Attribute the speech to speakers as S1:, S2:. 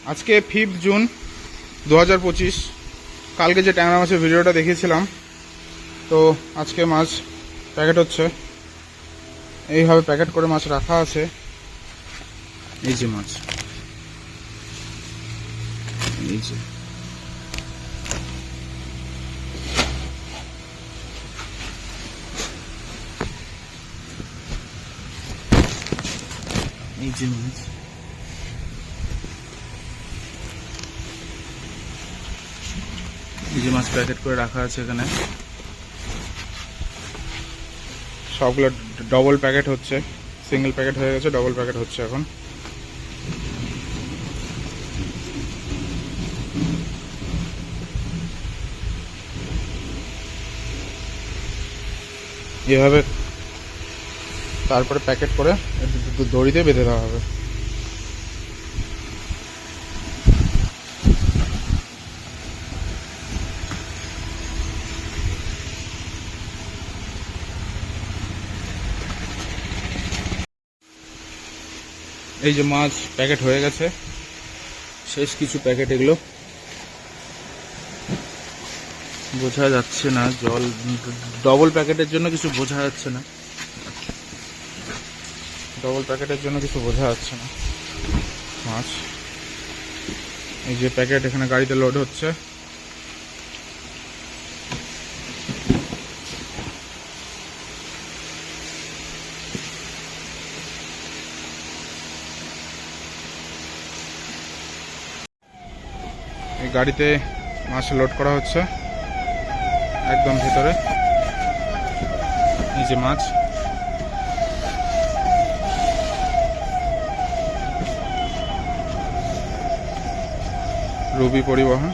S1: আজকে 5 জুন 2025। কালকে যে ট্যাংরা মাছের ভিডিওটা দেখিয়েছিলাম, তো আজকে মাছ প্যাকেট হচ্ছে। এইভাবে প্যাকেট করে মাছ রাখা আছে। এই যে মাছ, এই যে এই যে মাছ, এই যে মাছ প্যাকেট করে রাখা আছে এখানে। সবগুলো ডবল প্যাকেট হচ্ছে, সিঙ্গেল প্যাকেট হয়ে গেছে, ডবল প্যাকেট হচ্ছে এখন। এভাবে তারপরে প্যাকেট করে দড়িতে বেঁধে দেওয়া হবে। এই যে মাছ প্যাকেট হয়ে গেছে, শেষ কিছু প্যাকেট। এগুলো বোঝা যাচ্ছে না, জল ডবল প্যাকেটের জন্য কিছু বোঝা যাচ্ছে না, ডবল প্যাকেটের জন্য কিছু বোঝা যাচ্ছে না মাছ। এই যে প্যাকেট এখানে গাড়িতে লোড হচ্ছে। এই গাড়িতে মাছ লোড করা হচ্ছে একদম ভিতরে। এই যে মাছ, রবি পরিবহন।